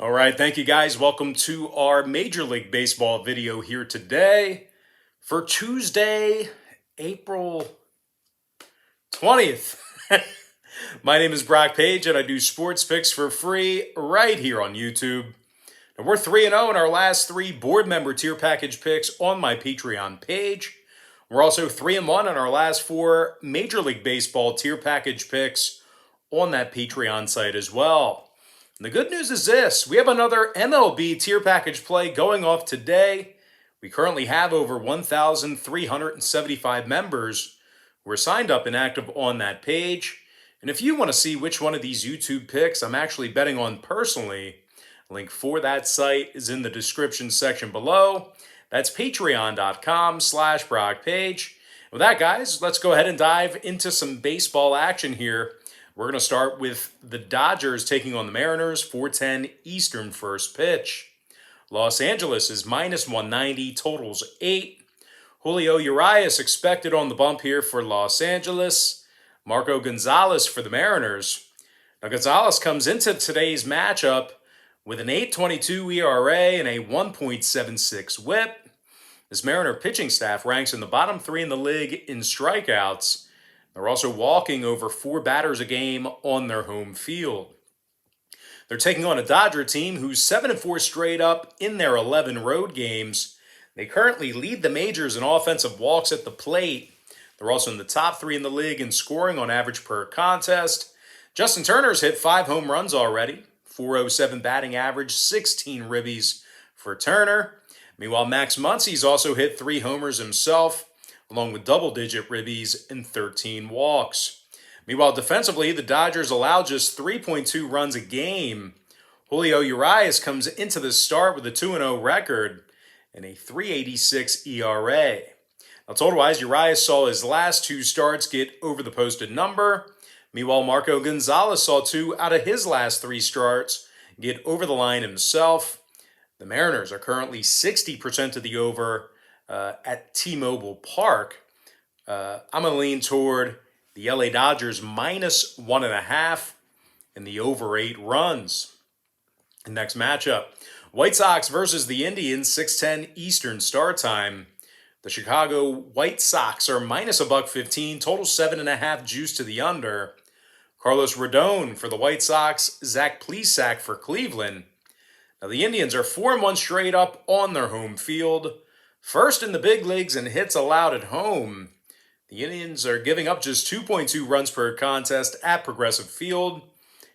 All right, thank you guys. Welcome to our Major League Baseball video here today for Tuesday, April 20th. My name is Brock Page and I do sports picks for free right here on YouTube. Now, we're 3-0 in our last three board member tier package picks on my Patreon page. We're also 3-1 in our last four Major League Baseball tier package picks on that Patreon site as well. And the good news is this: we have another MLB tier package play going off today. We currently have over 1,375 members who are signed up and active on that page. And if you want to see which one of these YouTube picks I'm actually betting on personally, a link for that site is in the description section below. That's patreon.com/BrockPage. With that, guys, let's go ahead and dive into some baseball action here. We're going to start with the Dodgers taking on the Mariners, 4:10 Eastern first pitch. Los Angeles is -190, totals 8. Julio Urias expected on the bump here for Los Angeles. Marco Gonzalez for the Mariners. Now, Gonzalez comes into today's matchup with an 8.22 ERA and a 1.76 whip. This Mariner pitching staff ranks in the bottom three in the league in strikeouts. They're also walking over 4 batters a game on their home field. They're taking on a Dodger team who's 7-4 straight up in their 11 road games. They currently lead the majors in offensive walks at the plate. They're also in the top 3 in the league in scoring on average per contest. Justin Turner's hit 5 home runs already, 407 batting average, 16 ribbies for Turner. Meanwhile, Max Muncy's also hit 3 homers himself, along with double-digit ribbies and 13 walks. Meanwhile, defensively, the Dodgers allow just 3.2 runs a game. Julio Urias comes into the start with a 2-0 record and a 3.86 ERA. Now, total-wise, Urias saw his last 2 starts get over the posted number. Meanwhile, Marco Gonzalez saw 2 out of his last 3 starts get over the line himself. The Mariners are currently 60% of the over at T-Mobile Park. I'm going to lean toward the LA Dodgers -1.5 and the over 8 runs. The next matchup, White Sox versus the Indians, 6:10 Eastern start time. The Chicago White Sox are -1.15, total 7.5 juice to the under. Carlos Rodon for the White Sox, Zach Plesac for Cleveland. Now, the Indians are 4-1 straight up on their home field. First in the big leagues in hits allowed at home. The Indians are giving up just 2.2 runs per contest at Progressive Field,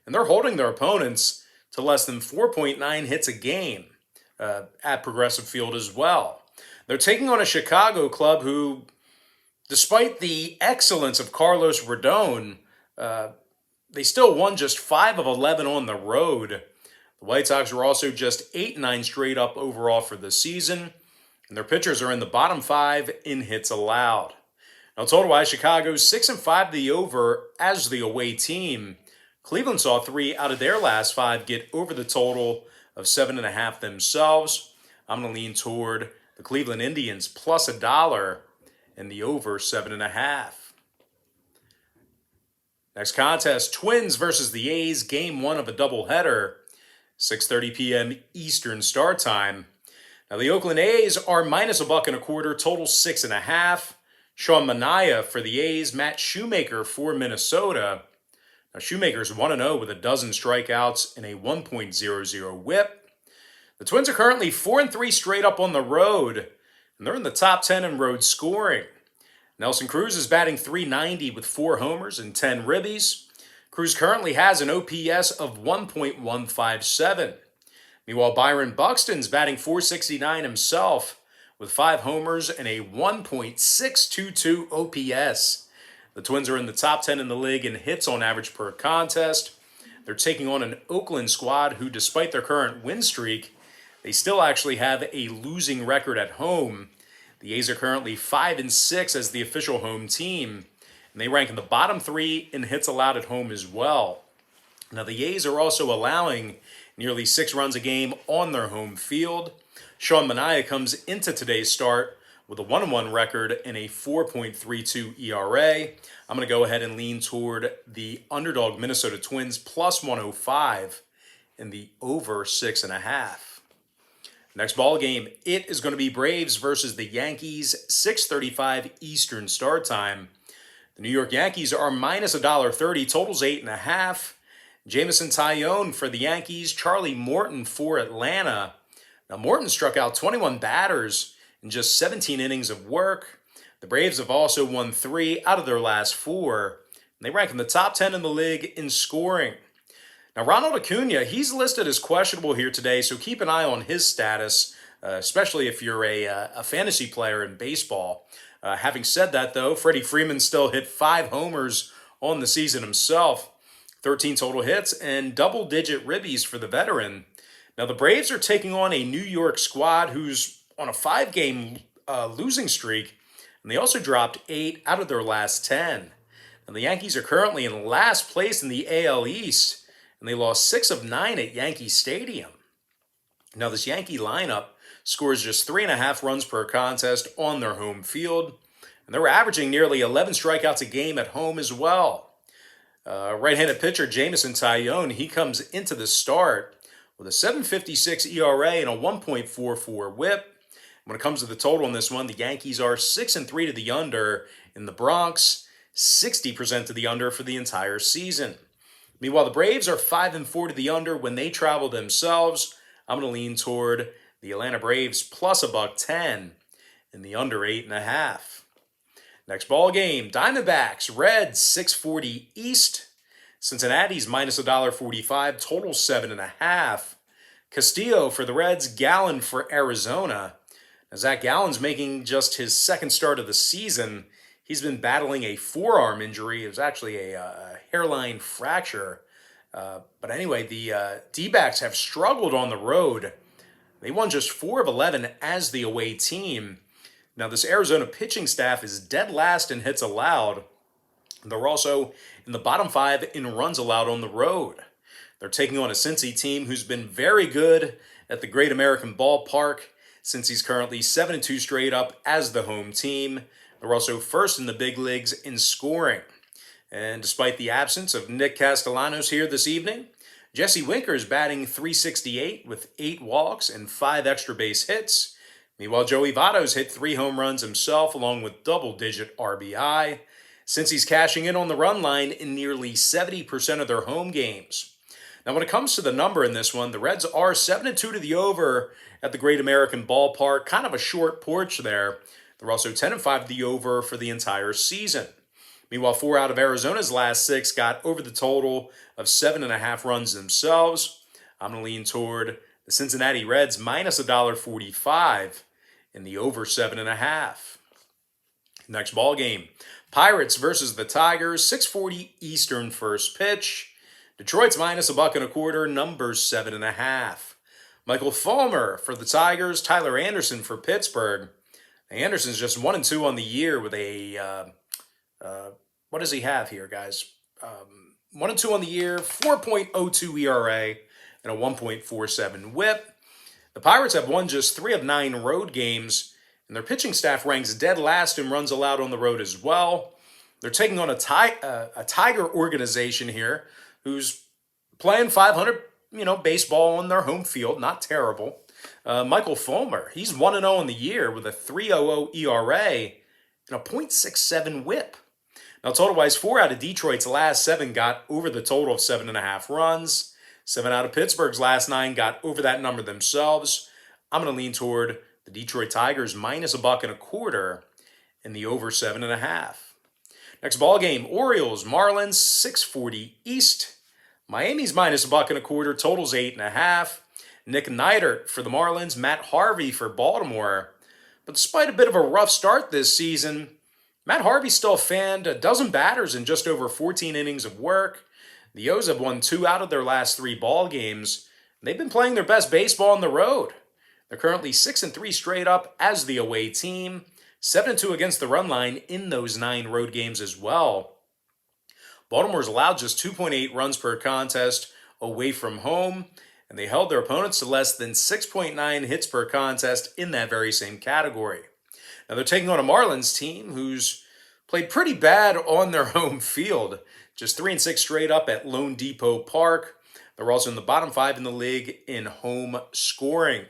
and they're holding their opponents to less than 4.9 hits a game at Progressive Field as well. They're taking on a Chicago club who, despite the excellence of Carlos Rodon, they still won just 5 of 11 on the road. The White Sox were also just 8-9 straight up overall for the season, and their pitchers are in the bottom 5 in hits allowed. Now, total-wise, Chicago's 6-5 the over as the away team. Cleveland saw 3 out of their last 5 get over the total of 7.5 themselves. I'm going to lean toward the Cleveland Indians plus $1 and the over 7.5. Next contest, Twins versus the A's, game 1 of a doubleheader, 6:30 p.m. Eastern start time. Now, the Oakland A's are -1.25, total 6.5. Sean Manaea for the A's, Matt Shoemaker for Minnesota. Now, Shoemaker's 1-0 with a dozen strikeouts and a 1.00 whip. The Twins are currently 4-3 straight up on the road, and they're in the top 10 in road scoring. Nelson Cruz is batting .390 with 4 homers and 10 ribbies. Cruz currently has an OPS of 1.157. Meanwhile, Byron Buxton's batting .469 himself with 5 homers and a 1.622 OPS. The Twins are in the top 10 in the league in hits on average per contest. They're taking on an Oakland squad who, despite their current win streak, they still actually have a losing record at home. The A's are currently 5-6 as the official home team, and they rank in the bottom 3 in hits allowed at home as well. Now, the A's are also allowing nearly 6 runs a game on their home field. Sean Manaea comes into today's start with a 1-1 record and a 4.32 ERA. I'm going to go ahead and lean toward the underdog Minnesota Twins plus 105 in the over 6.5. Next ball game, it is going to be Braves versus the Yankees, 6:35 Eastern start time. The New York Yankees are minus $1.30, totals 8.5. Jameson Taillon for the Yankees, Charlie Morton for Atlanta. Now Morton struck out 21 batters in just 17 innings of work. The Braves have also won 3 out of their last 4. And they rank in the top 10 in the league in scoring. Now, Ronald Acuna, he's listed as questionable here today, so keep an eye on his status, especially if you're a fantasy player in baseball. Having said that, though, Freddie Freeman still hit 5 homers on the season himself, 13 total hits, and double-digit ribbies for the veteran. Now, the Braves are taking on a New York squad who's on a 5-game losing streak, and they also dropped 8 out of their last 10. And the Yankees are currently in last place in the AL East, and they lost 6 of 9 at Yankee Stadium. Now, this Yankee lineup scores just 3.5 runs per contest on their home field, and they're averaging nearly 11 strikeouts a game at home as well. Right-handed pitcher Jameson Taillon, he comes into the start with a 7.56 ERA and a 1.44 WHIP. When it comes to the total in this one, the Yankees are 6-3 to the under in the Bronx, 60% to the under for the entire season. Meanwhile, the Braves are 5-4 to the under when they travel themselves. I'm going to lean toward the Atlanta Braves plus $1.10 in the under 8.5. Next ball game, Diamondbacks, Reds, 640 East. Cincinnati's minus $1.45, total 7.5. Castillo for the Reds, Gallen for Arizona. Now, Zach Gallen's making just his second start of the season. He's been battling a forearm injury. It was actually a hairline fracture. But anyway, the D-backs have struggled on the road. They won just 4 of 11 as the away team. Now, this Arizona pitching staff is dead last in hits allowed. They're also in the bottom 5 in runs allowed on the road. They're taking on a Cincy team who's been very good at the Great American Ballpark. Cincy's currently 7-2 straight up as the home team. They're also first in the big leagues in scoring. And despite the absence of Nick Castellanos here this evening, Jesse Winker is batting .368 with 8 walks and 5 extra base hits. Meanwhile, Joey Votto's hit 3 home runs himself along with double-digit RBI. Cincy's cashing in on the run line in nearly 70% of their home games. Now, when it comes to the number in this one, the Reds are 7-2 to the over at the Great American Ballpark. Kind of a short porch there. They're also 10-5 to the over for the entire season. Meanwhile, 4 out of Arizona's last 6 got over the total of 7.5 runs themselves. I'm going to lean toward the Cincinnati Reds minus $1.45 in the over 7.5. Next ball game, Pirates versus the Tigers, 6:40 Eastern first pitch. Detroit's minus $1.25, numbers 7.5. Michael Fulmer for the Tigers, Tyler Anderson for Pittsburgh. Anderson's just 1-2 on the year with a, what does he have here, guys? 1-2 on the year, 4.02 ERA, and a 1.47 WHIP. The Pirates have won just 3 of 9 road games, and their pitching staff ranks dead last in runs allowed on the road as well. They're taking on a Tiger organization here who's playing 500, baseball on their home field, not terrible. Michael Fulmer, he's 1-0 in the year with a 3.00 ERA and a .67 WHIP. Now, total-wise, 4 out of Detroit's last 7 got over the total of 7.5 runs. 7 out of Pittsburgh's last 9 got over that number themselves. I'm going to lean toward the Detroit Tigers minus $1.25 in the over 7.5. Next ball game, Orioles, Marlins, 6:40 East. Miami's minus $1.25, totals 8.5. Nick Neidert for the Marlins, Matt Harvey for Baltimore. But despite a bit of a rough start this season, Matt Harvey still fanned a dozen batters in just over 14 innings of work. The O's have won 2 out of their last 3 ball games. They've been playing their best baseball on the road. They're currently 6-3 straight up as the away team, 7-2 against the run line in those 9 road games as well. Baltimore's allowed just 2.8 runs per contest away from home, and they held their opponents to less than 6.9 hits per contest in that very same category. Now they're taking on a Marlins team who's played pretty bad on their home field, just 3-6 straight up at Lone Depot Park. They're also in the bottom 5 in the league in home scoring.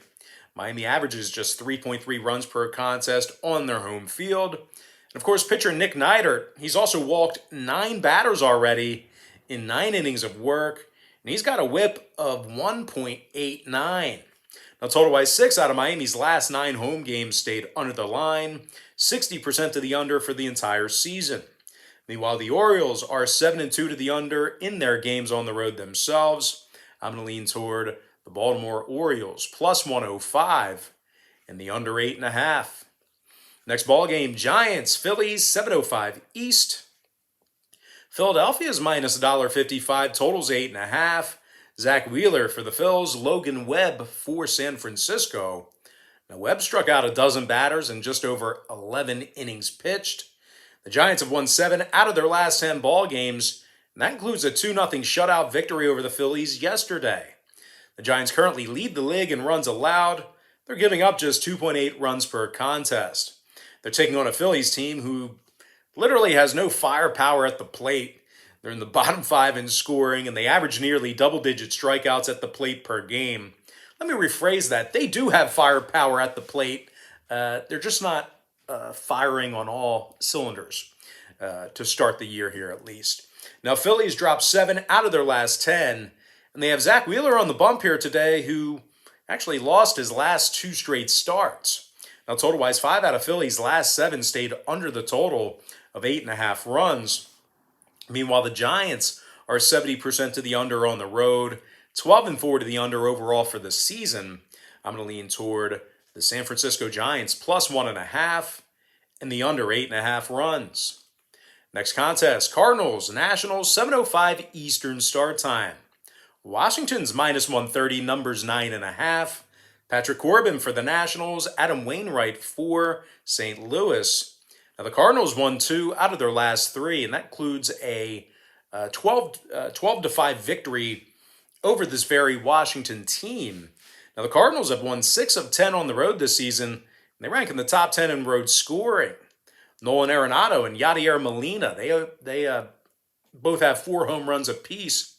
Miami averages just 3.3 runs per contest on their home field. And of course, pitcher Nick Neidert, he's also walked 9 batters already in 9 innings of work, and he's got a whip of 1.89. Now, total-wise, 6 out of Miami's last 9 home games stayed under the line, 60% to the under for the entire season. Meanwhile, the Orioles are 7-2 to the under in their games on the road themselves. I'm going to lean toward the Baltimore Orioles, plus 105, and the under 8.5. Next ball game, Giants, Phillies, 7:05 East. Philadelphia's minus $1.55, totals 8.5. Zach Wheeler for the Phils, Logan Webb for San Francisco. Now, Webb struck out a dozen batters in just over 11 innings pitched. The Giants have won 7 out of their last 10 ball games, and that includes a 2-0 shutout victory over the Phillies yesterday. The Giants currently lead the league in runs allowed. They're giving up just 2.8 runs per contest. They're taking on a Phillies team who literally has no firepower at the plate. They're in the bottom 5 in scoring, and they average nearly double-digit strikeouts at the plate per game. Let me rephrase that. They do have firepower at the plate. They're just not firing on all cylinders to start the year here, at least. Now, Phillies dropped 7 out of their last 10, and they have Zach Wheeler on the bump here today, who actually lost his last 2 straight starts. Now, total-wise, 5 out of Philly's last 7 stayed under the total of 8.5 runs. Meanwhile, the Giants are 70% to the under on the road, 12-4 to the under overall for the season. I'm going to lean toward the San Francisco Giants, plus 1.5, and the under 8.5 runs. Next contest, Cardinals, Nationals, 7:05 Eastern start time. Washington's minus 130, numbers 9.5. Patrick Corbin for the Nationals, Adam Wainwright for St. Louis. Now, the Cardinals won 2 out of their last 3, and that includes a 12-5 victory over this very Washington team. Now, the Cardinals have won 6 of 10 on the road this season, and they rank in the top 10 in road scoring. Nolan Arenado and Yadier Molina, they both have 4 home runs apiece.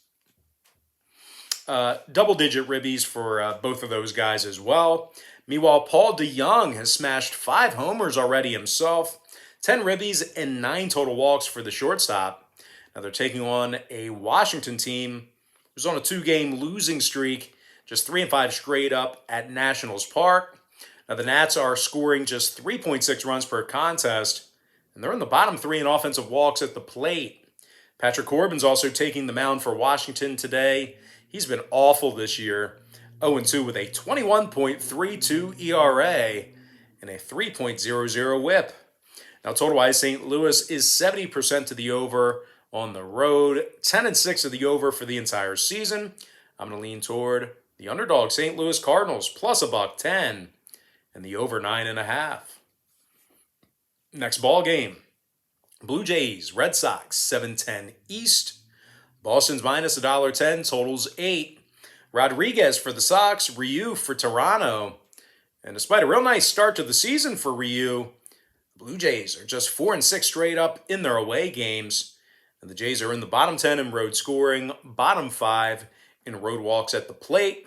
Double-digit ribbies for both of those guys as well. Meanwhile, Paul DeJong has smashed 5 homers already himself, 10 ribbies and 9 total walks for the shortstop. Now they're taking on a Washington team who's on a 2-game losing streak, just 3-5 straight up at Nationals Park. Now the Nats are scoring just 3.6 runs per contest, and they're in the bottom 3 in offensive walks at the plate. Patrick Corbin's also taking the mound for Washington today. He's been awful this year, 0-2 with a 21.32 ERA and a 3.00 whip. Now, total-wise, St. Louis is 70% to the over on the road, 10-6 to the over for the entire season. I'm going to lean toward the underdog St. Louis Cardinals, plus $1.10, and the over 9.5. Next ball game, Blue Jays, Red Sox, 7:10 East. Boston's minus $1.10, totals 8. Rodriguez for the Sox, Ryu for Toronto. And despite a real nice start to the season for Ryu, the Blue Jays are just 4-6 straight up in their away games. And the Jays are in the bottom 10 in road scoring, bottom 5 in road walks at the plate.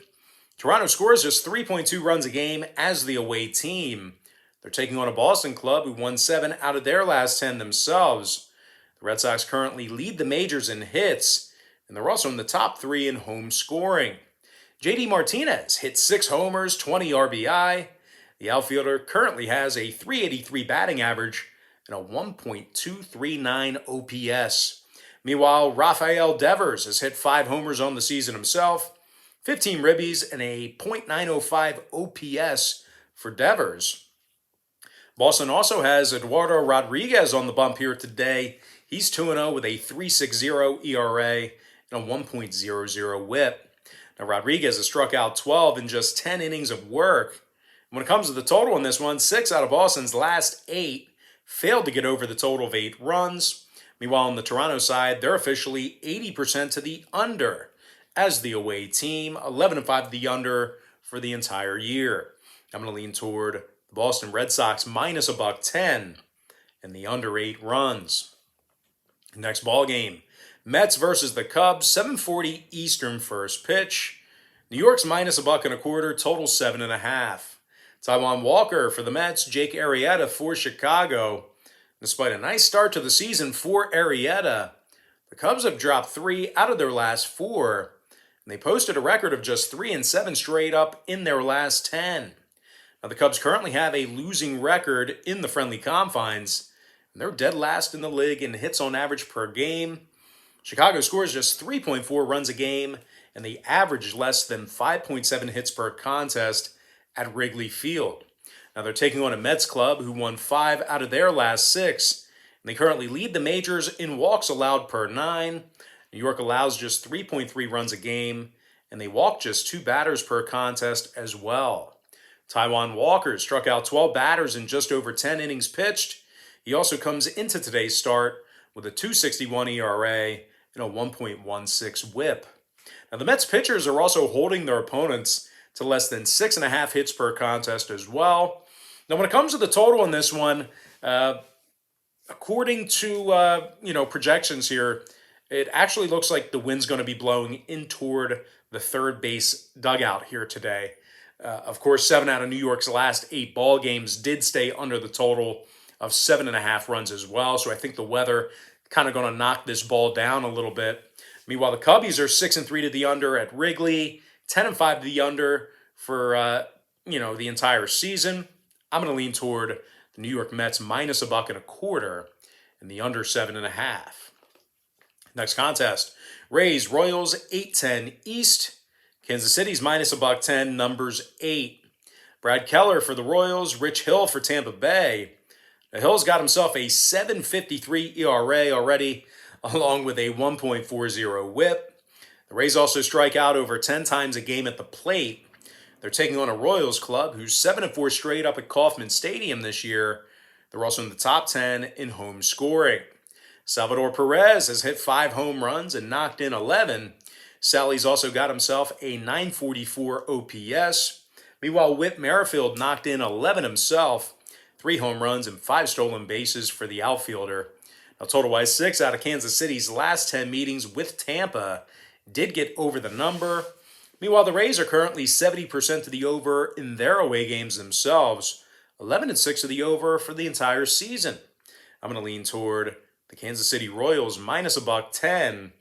Toronto scores just 3.2 runs a game as the away team. They're taking on a Boston club who won 7 out of their last 10 themselves. The Red Sox currently lead the majors in hits, and they're also in the top 3 in home scoring. J.D. Martinez hit 6 homers, 20 RBI. The outfielder currently has a .383 batting average and a 1.239 OPS. Meanwhile, Rafael Devers has hit 5 homers on the season himself, 15 ribbies, and a .905 OPS for Devers. Boston also has Eduardo Rodriguez on the bump here today. He's 2-0 with a .360 ERA and a 1.00 whip. Now, Rodriguez has struck out 12 in just 10 innings of work. When it comes to the total in this one, 6 out of Boston's last 8 failed to get over the total of 8 runs. Meanwhile, on the Toronto side, they're officially 80% to the under as the away team, 11-5 to the under for the entire year. I'm going to lean toward the Boston Red Sox minus $1.10 and the under 8 runs. Next ball game, Mets versus the Cubs, 7:40 Eastern first pitch. New York's minus a buck and a quarter, total 7.5. Taijuan Walker for the Mets, Jake Arrieta for Chicago. Despite a nice start to the season for Arrieta, the Cubs have dropped 3 out of their last 4, and they posted a record of just 3-7 straight up in their last 10. Now, the Cubs currently have a losing record in the friendly confines, and they're dead last in the league in hits on average per game. Chicago scores just 3.4 runs a game, and they average less than 5.7 hits per contest at Wrigley Field. Now, they're taking on a Mets club who won 5 out of their last 6, and they currently lead the majors in walks allowed per 9. New York allows just 3.3 runs a game, and they walk just 2 batters per contest as well. Taijuan Walker struck out 12 batters in just over 10 innings pitched. He also comes into today's start with a 2.61 ERA and a 1.16 whip. Now, the Mets pitchers are also holding their opponents to less than 6.5 hits per contest as well. Now, when it comes to the total in this one, according to projections here, it actually looks like the wind's going to be blowing in toward the third base dugout here today. Of course, 7 out of New York's last 8 ball games did stay under the total of 7.5 runs as well. So I think the weather kind of going to knock this ball down a little bit. Meanwhile, the Cubbies are 6-3 to the under at Wrigley, 10-5 to the under for the entire season. I'm going to lean toward the New York Mets minus a buck and a quarter and the under 7.5. Next contest, Rays Royals 8-10 East. Kansas City's minus a buck 10, numbers 8. Brad Keller for the Royals, Rich Hill for Tampa Bay. Now, Hill's got himself a 7.53 ERA already, along with a 1.40 whip. The Rays also strike out over 10 times a game at the plate. They're taking on a Royals club who's 7-4 straight up at Kauffman Stadium this year. They're also in the top 10 in home scoring. Salvador Perez has hit 5 home runs and knocked in 11. Sally's also got himself a 944 OPS. Meanwhile, Whit Merrifield knocked in 11 himself, 3 home runs and 5 stolen bases for the outfielder. Now, total-wise, 6 out of Kansas City's last 10 meetings with Tampa did get over the number. Meanwhile, the Rays are currently 70% to the over in their away games themselves, 11-6 to the over for the entire season. I'm going to lean toward the Kansas City Royals minus a buck 10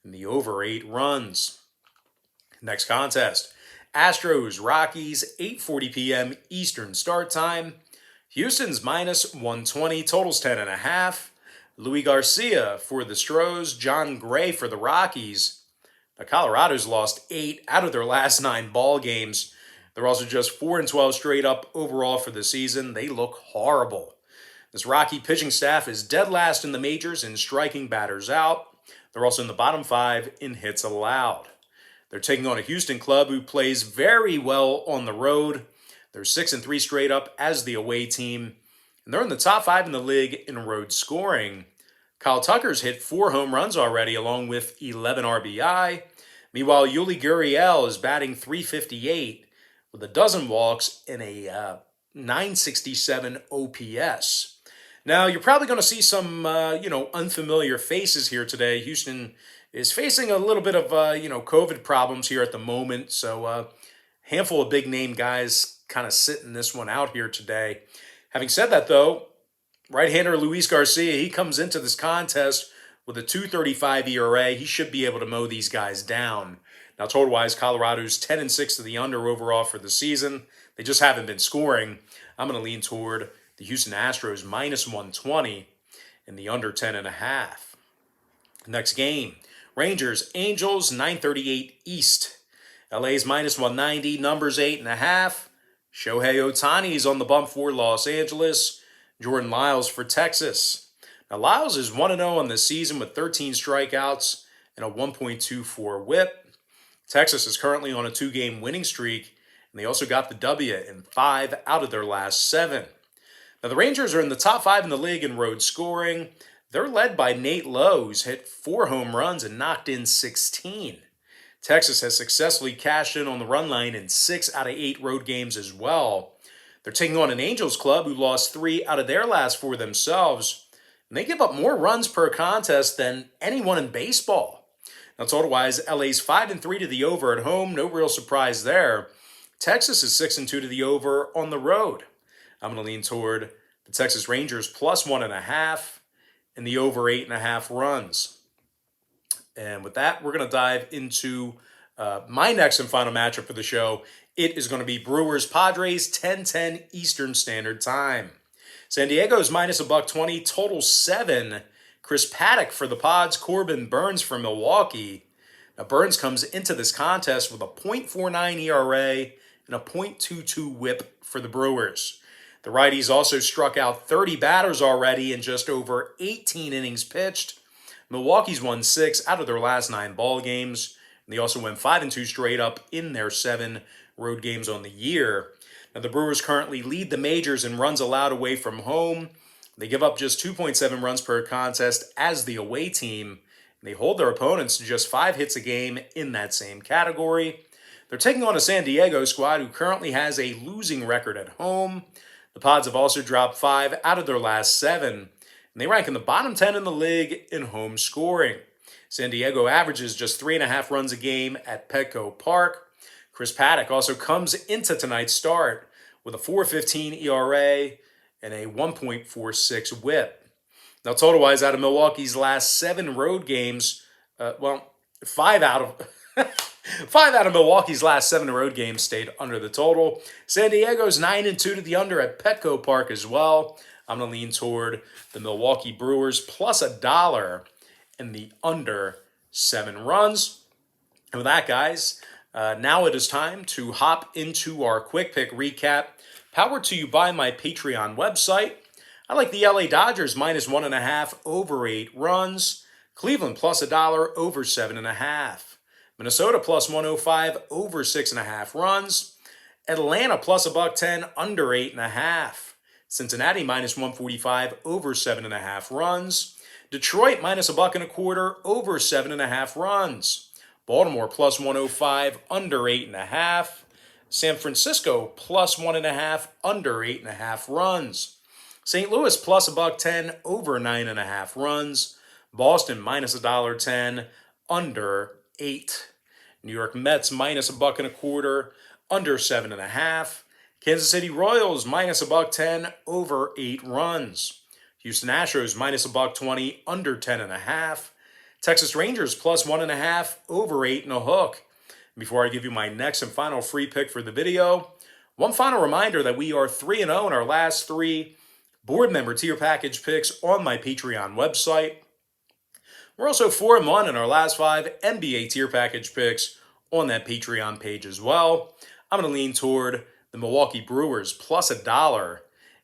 and the over 8 runs. Next contest, Astros Rockies, 8:40 p.m. Eastern start time. Houston's minus 120, totals 10.5. Luis Garcia for the Stros, John Gray for the Rockies. Now, Colorado's lost 8 out of their last 9 ball games. They're also just 4-12 straight up overall for the season. They look horrible. This Rocky pitching staff is dead last in the majors in striking batters out. They're also in the bottom 5 in hits allowed. They're taking on a Houston club who plays very well on the road. They're 6-3 straight up as the away team. And they're in the top 5 in the league in road scoring. Kyle Tucker's hit 4 home runs already, along with 11 RBI. Meanwhile, Yuli Gurriel is batting .358 with a dozen walks and a 967 OPS. Now, you're probably going to see some, unfamiliar faces here today. Houston is facing a little bit of, COVID problems here at the moment. So, a handful of big-name guys kind of sitting this one out here today. Having said that, though, right-hander Luis Garcia, he comes into this contest with a 2.35 ERA. He should be able to mow these guys down. Now, total-wise, Colorado's 10-6 to the under overall for the season. They just haven't been scoring. I'm going to lean toward the Houston Astros minus 120 and the under 10.5. Next game, Rangers Angels 9:38 East. LA's minus 190, numbers 8.5. Shohei Ohtani is on the bump for Los Angeles. Jordan Lyles for Texas. Now, Lyles is 1-0 on the season with 13 strikeouts and a 1.24 whip. Texas is currently on a 2-game winning streak, and they also got the W in 5 out of their last 7. Now, the Rangers are in the top 5 in the league in road scoring. They're led by Nate Lowe, who's hit 4 home runs and knocked in 16. Texas has successfully cashed in on the run line in 6 out of 8 road games as well. They're taking on an Angels club who lost 3 out of their last 4 themselves. And they give up more runs per contest than anyone in baseball. Now, total-wise, LA's 5-3 to the over at home. No real surprise there. Texas is 6-2 to the over on the road. I'm going to lean toward the Texas Rangers plus 1.5 and the over 8.5 runs. And with that, we're going to dive into my next and final matchup for the show. It is going to be Brewers Padres 10:10 Eastern Standard Time. San Diego's minus $1.20, total 7. Chris Paddock for the Pods, Corbin Burnes for Milwaukee. Now Burnes comes into this contest with a .49 ERA and a .22 WHIP for the Brewers. The righties also struck out 30 batters already in just over 18 innings pitched. Milwaukee's won 6 out of their last 9 ball games. And they also went 5-2 straight up in their 7 road games on the year. Now the Brewers currently lead the majors in runs allowed away from home. They give up just 2.7 runs per contest as the away team. And they hold their opponents to just 5 hits a game in that same category. They're taking on a San Diego squad who currently has a losing record at home. The Pods have also dropped 5 out of their last 7. And they rank in the bottom 10 in the league in home scoring. San Diego averages just 3.5 runs a game at Petco Park. Chris Paddock also comes into tonight's start with a .415 ERA and a 1.46 WHIP. Now, total-wise, out of Milwaukee's last 7 road games, 5 out of Milwaukee's last 7 road games stayed under the total. San Diego's 9-2 to the under at Petco Park as well. I'm going to lean toward the Milwaukee Brewers plus $1 and the under 7 runs. And with that, guys, now it is time to hop into our quick pick recap, powered to you by my Patreon website. I like the LA Dodgers minus 1.5 over 8 runs. Cleveland plus $1 over 7.5. Minnesota plus 105 over 6.5 runs. Atlanta plus $1.10 under 8.5. Cincinnati minus 145 over 7.5 runs. Detroit minus $1.25 over 7.5 runs. Baltimore plus 105 under 8.5. San Francisco plus 1.5 under 8.5 runs. St. Louis plus $1.10 over 9.5 runs. Boston minus $1.10 under 8. New York Mets minus $1.25 under 7.5. Kansas City Royals minus $1.10 over 8 runs. Houston Astros minus $1.20 under 10.5. Texas Rangers plus 1.5 over 8.5. Before I give you my next and final free pick for the video, one final reminder that we are 3-0 in our last 3 board member tier package picks on my Patreon website. We're also 4-1 in our last 5 NBA tier package picks on that Patreon page as well. I'm going to lean toward the Milwaukee Brewers plus $1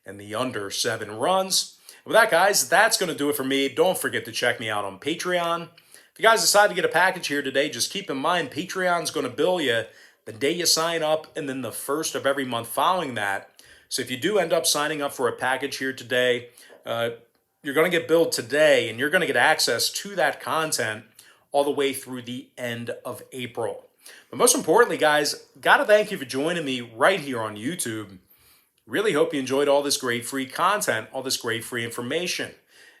and the under 7 runs. With that, guys, that's going to do it for me. Don't forget to check me out on Patreon. If you guys decide to get a package here today, just keep in mind Patreon's going to bill you the day you sign up and then the first of every month following that. So if you do end up signing up for a package here today, you're going to get billed today and you're going to get access to that content all the way through the end of April. But most importantly, guys, got to thank you for joining me right here on YouTube. Really hope you enjoyed all this great free content, all this great free information.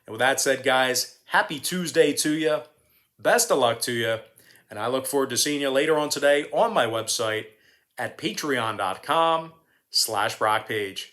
And with that said, guys, happy Tuesday to you. Best of luck to you. And I look forward to seeing you later on today on my website at patreon.com/BrockPage.